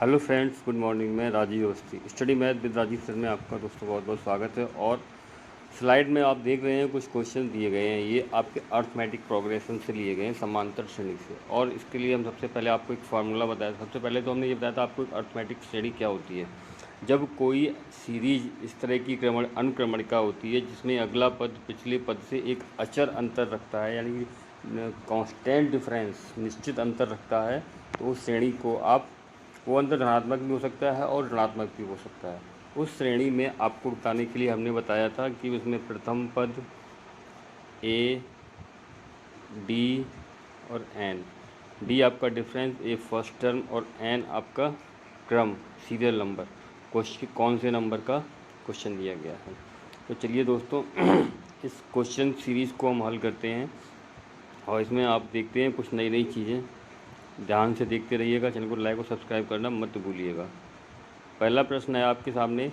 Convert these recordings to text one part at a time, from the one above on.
Hello friends, good morning. मैं Rajeev Awasthi, study math with Rajeev sir में आपका दोस्तों बहुत बहुत स्वागत है। और स्लाइड में आप देख रहे हैं कुछ क्वेश्चन दिए गए हैं, ये आपके अर्थमेटिक प्रोग्रेशन से लिए गए हैं, समांतर श्रेणी से। और इसके लिए हम सबसे पहले आपको एक फार्मूला बताया। सबसे पहले तो हमने ये बताया था आपको एक अर्थमेटिक श्रेणी क्या होती है। जब कोई सीरीज इस तरह की अनुक्रमणिका होती है जिसमें अगला पद पिछले पद से एक अचर अंतर रखता है, यानी कांस्टेंट डिफरेंस, निश्चित अंतर रखता है, तो उस श्रेणी को आप, वो अंतर धनात्मक भी हो सकता है और ऋणात्मक भी हो सकता है। उस श्रेणी में आपको बताने के लिए हमने बताया था कि उसमें प्रथम पद ए, डी और एन। डी आपका डिफरेंस, ए फर्स्ट टर्म और एन आपका क्रम, सीरियल नंबर, क्वेश्चन कौन से नंबर का क्वेश्चन दिया गया है। तो चलिए दोस्तों इस क्वेश्चन सीरीज़ को हम हल करते हैं और इसमें आप देखते हैं कुछ नई नई चीज़ें। ध्यान से देखते रहिएगा, चैनल को लाइक और सब्सक्राइब करना मत भूलिएगा। पहला प्रश्न है आपके सामने,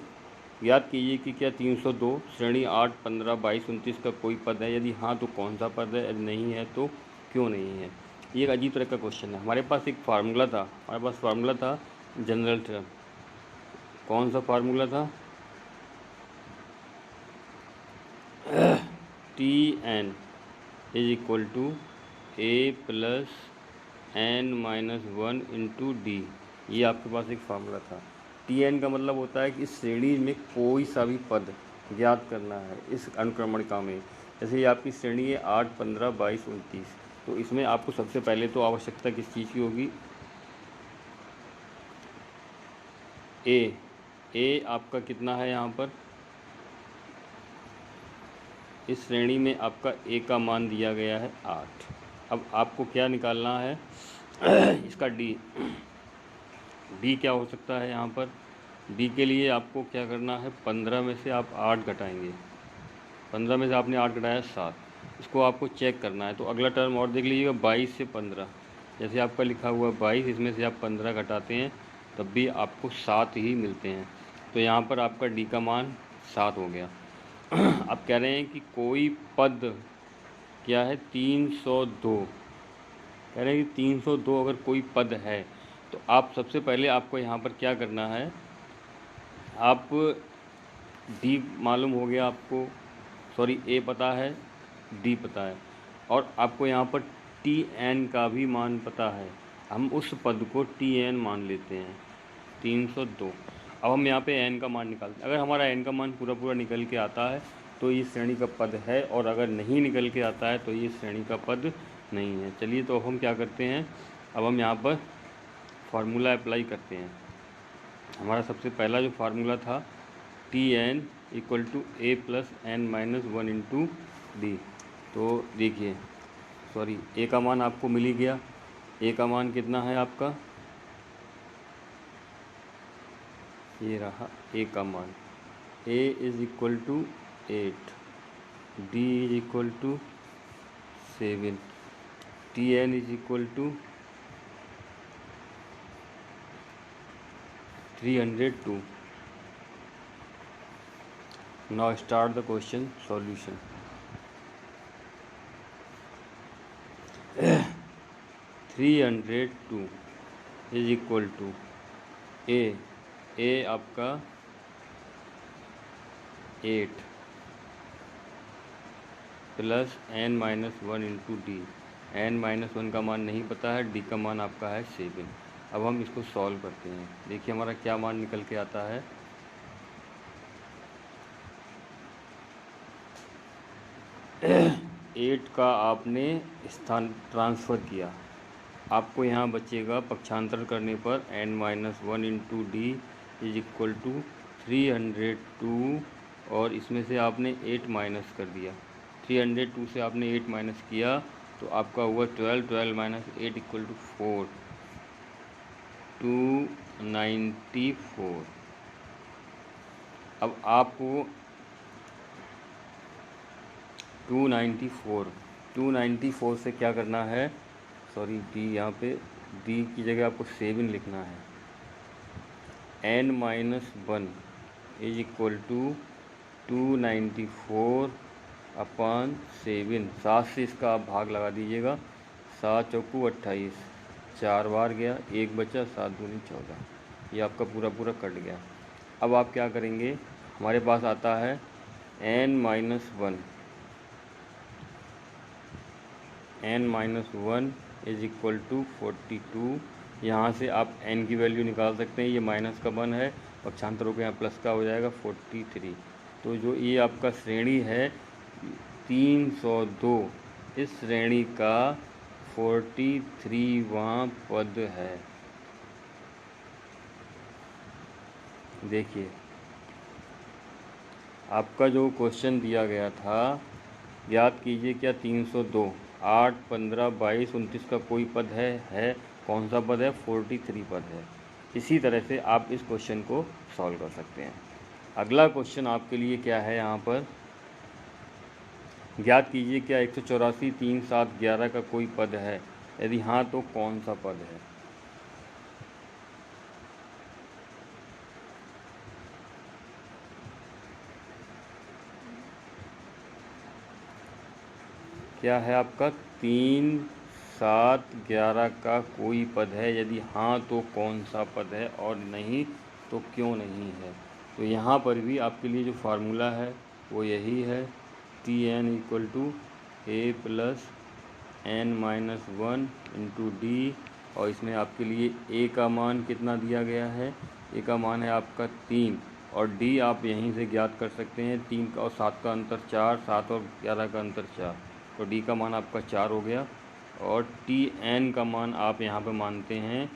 याद कीजिए कि क्या 302 श्रेणी 8, 15, 22, 29 का कोई पद है, यदि हाँ तो कौन सा पद है, यदि नहीं है तो क्यों नहीं है। ये एक अजीब तरह का क्वेश्चन है। हमारे पास एक फार्मूला था, जनरल टर्म। कौन सा फार्मूला था? T N is equal to A plus N minus 1 into D. ये आपके पास एक फार्मूला था। टी एन का मतलब होता है कि इस श्रेणी में कोई सा भी पद ज्ञात करना है इस अनुक्रमणिका में। जैसे ये आपकी श्रेणी है 8, 15, 22, 29, तो इसमें आपको सबसे पहले तो आवश्यकता किस चीज़ की होगी? ए आपका कितना है यहाँ पर? इस श्रेणी में आपका ए का मान दिया गया है 8। अब आपको क्या निकालना है? इसका डी क्या हो सकता है यहाँ पर? डी के लिए आपको क्या करना है? 15 में से आप 8 घटाएंगे। 15 में से आपने 8 घटाया 7। इसको आपको चेक करना है। तो अगला टर्म और देख लीजिएगा, 22 से 15। जैसे आपका लिखा हुआ 22, इसमें से आप 15 घटाते हैं तब भी आपको 7 ही मिलते हैं। तो यहाँ पर आपका डी का मान 7 हो गया। अब कह रहे हैं कि कोई पद क्या है? 302। कह रहे हैं कि 302 अगर कोई पद है तो आप सबसे पहले आपको यहाँ पर क्या करना है? आप डी मालूम हो गया आपको, सॉरी ए पता है, डी पता है, और आपको यहाँ पर टी एन का भी मान पता है। हम उस पद को टी एन मान लेते हैं, 302। अब हम यहाँ पे एन का मान निकालते हैं। अगर हमारा एन का मान पूरा पूरा निकल के आता है तो ये श्रेणी का पद है, और अगर नहीं निकल के आता है तो ये श्रेणी का पद नहीं है। चलिए तो हम क्या करते हैं, अब हम यहाँ पर फार्मूला अप्लाई करते हैं। हमारा सबसे पहला जो फार्मूला था, T N equal to A plus N minus 1 into D. तो देखिए, सॉरी, ए का मान आपको मिल ही गया। ए का मान कितना है आपका? ये रहा ए का मान। A is equal to 8, D is equal to 7, T N is equal to 302। Now start the question solution. 302 is equal to A आपका 8 plus N minus 1 into D. N minus 1 का मान नहीं पता है, डी का मान आपका है 7। अब हम इसको सॉल्व करते हैं। देखिए हमारा क्या मान निकल के आता है। 8 का आपने स्थान ट्रांसफ़र किया, आपको यहाँ बचेगा पक्षांतर करने पर N minus 1 into D is equal to 302, और इसमें से आपने 8 माइनस कर दिया। 302 से आपने 8 माइनस किया तो आपका हुआ 12, 12 माइनस 8 इक्वल टू 4, 294। अब आपको 294 से क्या करना है? सॉरी, डी, यहाँ पे डी की जगह आपको 7 लिखना है। N minus 1 is equal to 294 upon 7। 7 से इसका आप भाग लगा दीजिएगा। 7 चौकू 28, 4 बार गया, 1 बचा, 7 दूनी 14। ये आपका पूरा पूरा कट गया। अब आप क्या करेंगे, हमारे पास आता है n-1, n-1 is equal to 42। यहाँ से आप n की वैल्यू निकाल सकते हैं, ये माइनस का 1 है, पक्षांतर होकर यहाँ प्लस का हो जाएगा 43। तो जो ये आपका श्रेणी है 302, इस श्रेणी का 43वां पद है। देखिए आपका जो क्वेश्चन दिया गया था, याद कीजिए क्या 302, 8, 15, 22, 29 का कोई पद है कौन सा पद है, 43 पद है। इसी तरह से आप इस क्वेश्चन को सॉल्व कर सकते हैं। अगला क्वेश्चन आपके लिए क्या है, यहाँ पर ज्ञात कीजिए क्या 184, 3, 7, 11 का कोई पद है, यदि हाँ तो कौन सा पद है। क्या है आपका 3, 7, 11 का कोई पद है, यदि हाँ तो कौन सा पद है और नहीं तो क्यों नहीं है। तो यहाँ पर भी आपके लिए जो फार्मूला है वो यही है, Tn equal to a plus n-1 into D, और इसमें आपके लिए a का मान कितना दिया गया है, a का मान है आपका 3, और d आप यहीं से ज्ञात कर सकते हैं, 3 और 7 का अंतर 4, 7 और 11 का अंतर 4, तो d का मान आपका 4 हो गया। और Tn का मान आप यहाँ पे मानते हैं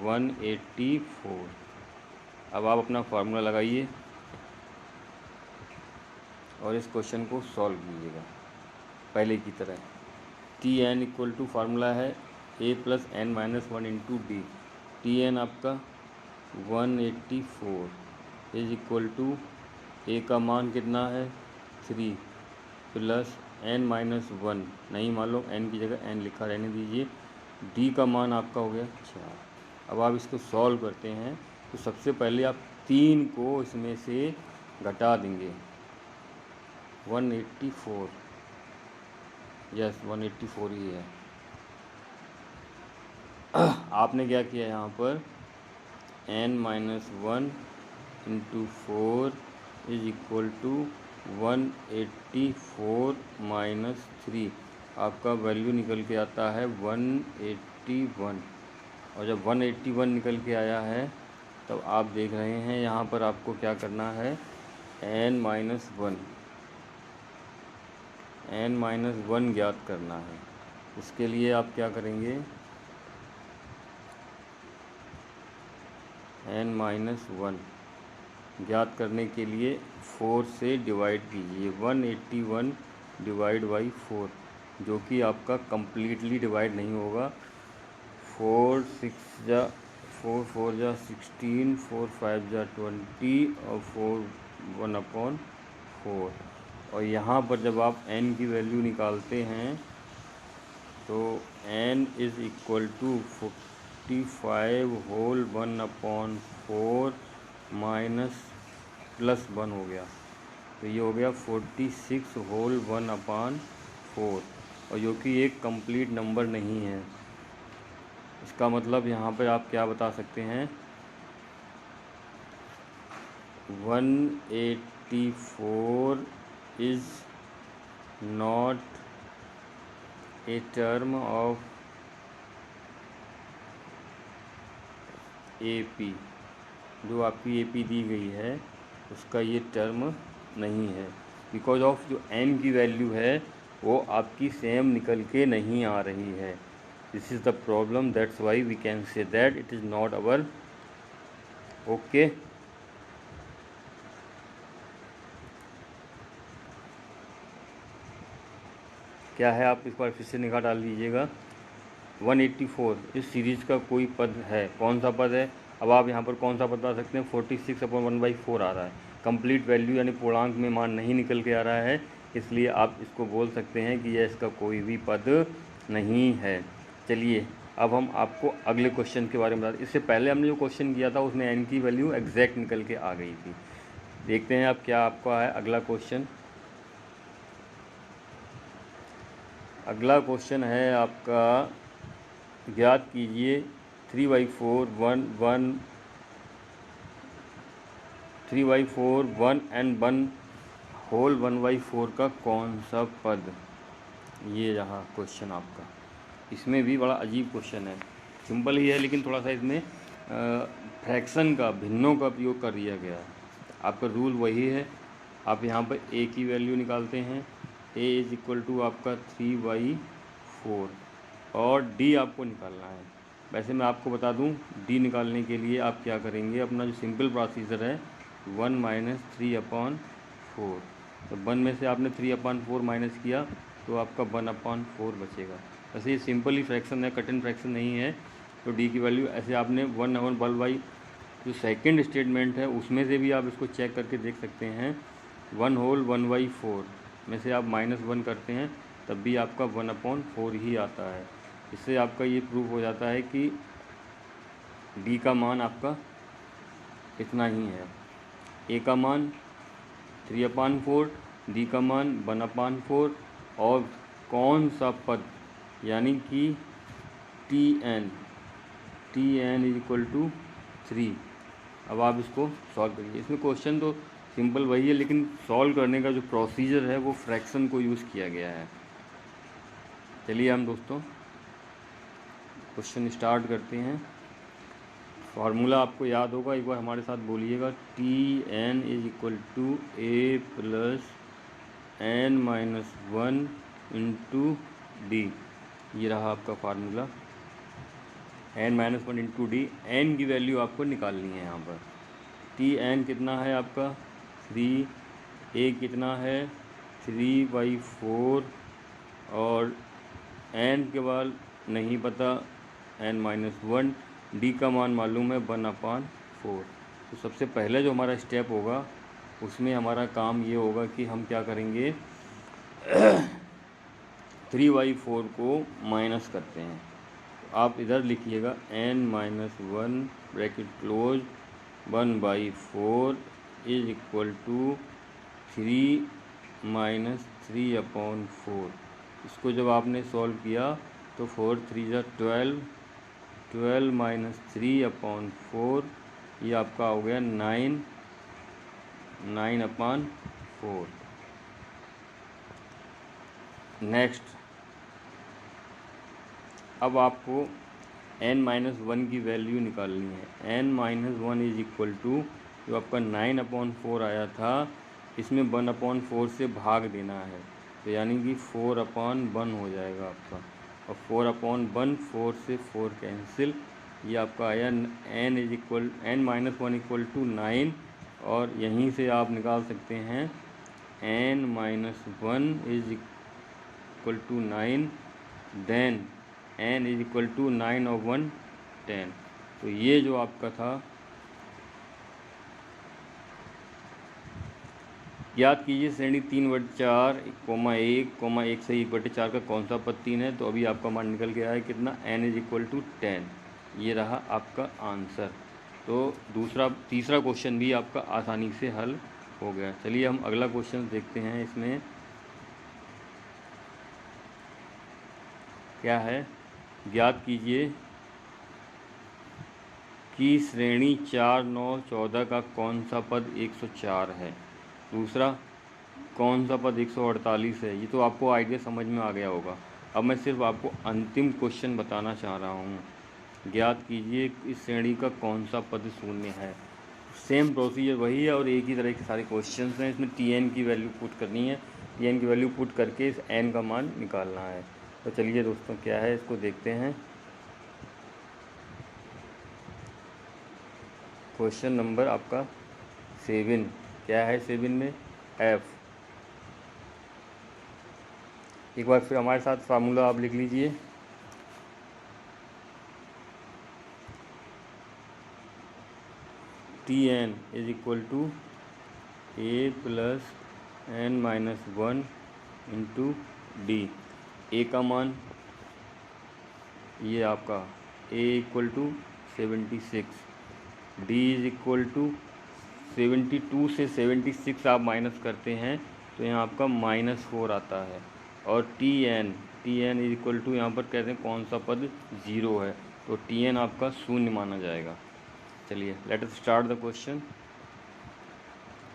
184। अब आप अपना फार्मूला लगाइए और इस क्वेश्चन को सॉल्व कीजिएगा पहले की तरह। Tn इक्वल टू फार्मूला है a plus n-1 into D. Tn आपका 184 इज इक्वल टू a का मान कितना है 3 प्लस n-1, नहीं मान लो n की जगह n लिखा रहने दीजिए, d का मान आपका हो गया 4। अब आप इसको सॉल्व करते हैं तो सबसे पहले आप 3 को इसमें से घटा देंगे, 184, यस 184 ही है। आपने क्या किया यहाँ पर, n-1 into 4 is equal to 184 minus 3, आपका वैल्यू निकल के आता है 181। और जब 181 निकल के आया है तब आप देख रहे हैं यहाँ पर आपको क्या करना है, n-1 ज्ञात करना है। इसके लिए आप क्या करेंगे, n-1 ज्ञात करने के लिए 4 से डिवाइड कीजिए, 181 डिवाइड बाई 4, जो कि आपका कम्प्लीटली डिवाइड नहीं होगा। 4 4 जा 16, 4 5 जा 20 और 4 1/4। और यहाँ पर जब आप n की वैल्यू निकालते हैं तो n is equal to 45 whole 1/4 minus plus 1 हो गया, तो ये हो गया 46 होल 1/4, और जो कि एक कंप्लीट नंबर नहीं है। इसका मतलब यहाँ पर आप क्या बता सकते हैं, 184 is not a term of AP, जो आपकी AP दी गई है उसका ये टर्म नहीं है, बिकॉज ऑफ जो n की वैल्यू है वो आपकी सेम निकल के नहीं आ रही है। This is the problem, that's why we can say that it is not our. Okay, क्या है, आप इस बार फिर से निगाह डाल लीजिएगा। 184 इस सीरीज़ का कोई पद है, कौन सा पद है। अब आप यहाँ पर कौन सा पद बता सकते हैं, 46/1/4 आ रहा है, कंप्लीट वैल्यू यानी पूर्णांक में मान नहीं निकल के आ रहा है, इसलिए आप इसको बोल सकते हैं कि यह इसका कोई भी पद नहीं है। चलिए अब हम आपको अगले क्वेश्चन के बारे में बता, इससे पहले हमने जो क्वेश्चन किया था उसमें n की वैल्यू एग्जैक्ट निकल के आ गई थी। देखते हैं अब क्या आपका है अगला क्वेश्चन। अगला क्वेश्चन है आपका, ज्ञात कीजिए 3/4 1 3/4 1 and 1 होल 1/4 का कौन सा पद। ये रहा क्वेश्चन आपका। इसमें भी बड़ा अजीब क्वेश्चन है, सिंपल ही है लेकिन थोड़ा सा इसमें फ्रैक्शन का, भिन्नों का उपयोग कर दिया गया है। आपका रूल वही है, आप यहाँ पर a की वैल्यू निकालते हैं, a इज इक्वल टू आपका 3/4 और d आपको निकालना है। वैसे मैं आपको बता दूं, d निकालने के लिए आप क्या करेंगे, अपना जो सिंपल प्रोसीजर है 1 - 3/4, तो 1 में से आपने 3/4 माइनस किया तो आपका 1/4 बचेगा। वैसे ये सिंपल ही फ्रैक्शन है, कठिन फ्रैक्शन नहीं है। तो d की वैल्यू ऐसे आपने 1/1 जो सेकंड स्टेटमेंट है उसमें से भी आप इसको चेक करके देख सकते हैं। 1 होल 1/4 में से आप -1 करते हैं तब भी आपका 1/4 ही आता है। इससे आपका ये प्रूव हो जाता है कि d का मान आपका इतना ही है। a का मान 3/4, d का मान 1/4 और कौन सा पद यानी कि tn इज इक्वल टू 3। अब आप इसको सॉल्व करिए। इसमें क्वेश्चन तो सिंपल वही है लेकिन सॉल्व करने का जो प्रोसीजर है वो फ्रैक्शन को यूज़ किया गया है। चलिए हम दोस्तों क्वेश्चन स्टार्ट करते हैं। फार्मूला आपको याद होगा, एक बार हमारे साथ बोलिएगा। tn is equal to a plus n-1 into D. ये रहा आपका formula, n-1 into D. n की वैल्यू आपको निकालनी है यहाँ पर। tn कितना है आपका 3, a कितना है 3/4 और n के बाद नहीं पता n-1, d का मान मालूम है 1/4। तो सबसे पहले जो हमारा स्टेप होगा उसमें हमारा काम ये होगा कि हम क्या करेंगे 3/4 को माइनस करते हैं। आप इधर लिखिएगा n-1 bracket close 1/4 is equal to 3 - 3/4। इसको जब आपने सॉल्व किया तो 4 3 12, 12 - 3/4 ये आपका हो गया 9/4। नेक्स्ट, अब आपको n-1 की वैल्यू निकालनी है। n-1 इज इक्वल टू जो आपका 9/4 आया था इसमें 1/4 से भाग देना है, तो यानी कि 4/1 हो जाएगा आपका। और 4/1, 4 से 4 कैंसिल, ये आपका आया n-1 इक्वल टू 9। और यहीं से आप निकाल सकते हैं n-1 is equal to 9, then n is equal to 9 और 1 10। तो ये जो आपका था, याद कीजिए श्रेणी 3/4 1 से 1/4 का कौन सा पद 3 है। तो अभी आपका मान निकल के आया कितना, n इज इक्वल टू 10। ये रहा आपका आंसर। तो तीसरा क्वेश्चन भी आपका आसानी से हल हो गया। चलिए हम अगला क्वेश्चन देखते हैं। इसमें क्या है, ज्ञात कीजिए कि श्रेणी 4 9 14 का कौन सा पद 104 है। दूसरा, कौन सा पद 148 है। ये तो आपको आइडिया समझ में आ गया होगा। अब मैं सिर्फ आपको अंतिम क्वेश्चन बताना चाह रहा हूँ। ज्ञात कीजिए इस श्रेणी का कौन सा पद शून्य है। सेम प्रोसीजर वही है और एक ही तरह के सारे क्वेश्चन हैं। इसमें tn की वैल्यू पुट करनी है, tn की वैल्यू पुट करके इस n का मान निकालना है। तो चलिए दोस्तों क्या है इसको देखते हैं। क्वेश्चन नंबर आपका 7 क्या है, 7 में f। एक बार फिर हमारे साथ फार्मूला आप लिख लीजिए। tn is equal to a plus n-1 into D. a का मान ये आपका a equal to 76, d is equal to 72 से 76 आप माइनस करते हैं तो यहाँ आपका -4 आता है। और tn इज इक्वल टू यहाँ पर कहते हैं कौन सा पद 0 है, तो tn आपका शून्य माना जाएगा। चलिए let us start the question.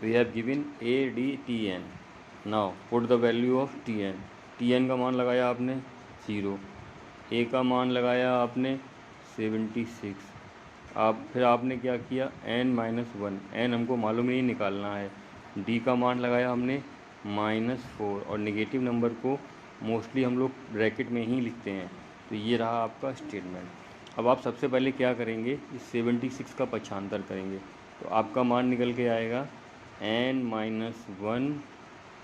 We have given ADTN। Now put the value of TN का मान लगाया आपने 0, A का मान लगाया आपने 76। फिर आपने क्या किया, n-1, n हमको मालूम नहीं निकालना है, D का मान लगाया हमने -4, और नेगेटिव नंबर को मोस्टली हम लोग ब्रैकेट में ही लिखते हैं। तो ये रहा आपका स्टेटमेंट। अब आप सबसे पहले क्या करेंगे, इस 76 का पक्षांतर करेंगे, तो आपका मान निकल के आएगा n-1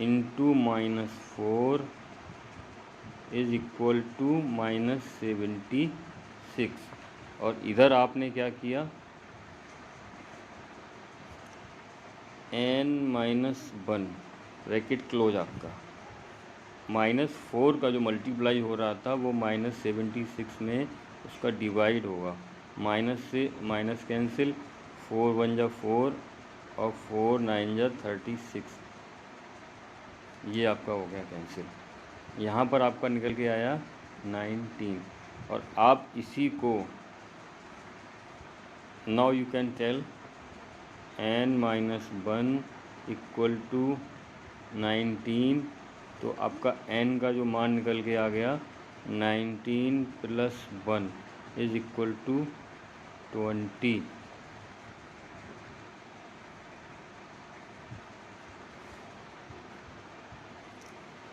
into -4 is equal to -76। और इधर आपने क्या किया, n-1 ब्रैकेट क्लोज आपका, -4 का जो मल्टीप्लाई हो रहा था वो -76 में उसका डिवाइड होगा, माइनस से माइनस कैंसिल, 4 1 जा 4 और 4 9 जा 36, ये आपका हो गया कैंसिल। यहाँ पर आपका निकल के आया 19। और आप इसी को now you can tell n-1 equal to 19, तो आपका n का जो मान निकल के आ गया 19 + 1 इज इक्वल टू 20।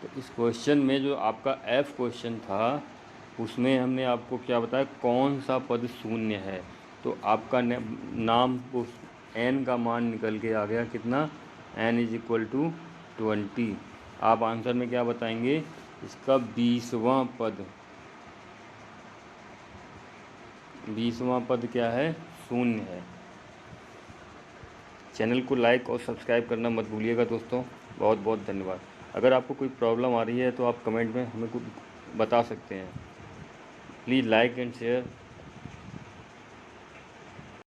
तो इस क्वेश्चन में जो आपका F क्वेश्चन था उसमें हमने आपको क्या बताया, कौन सा पद शून्य है। तो आपका नाम n का मान निकल के आ गया कितना, n इज इक्वल टू 20। आप आंसर में क्या बताएंगे, इसका 20वां पद, 20वां पद क्या है, शून्य है। चैनल को लाइक और सब्सक्राइब करना मत भूलिएगा दोस्तों। बहुत बहुत धन्यवाद। अगर आपको कोई प्रॉब्लम आ रही है तो आप कमेंट में हमें कुछ बता सकते हैं। Please like and share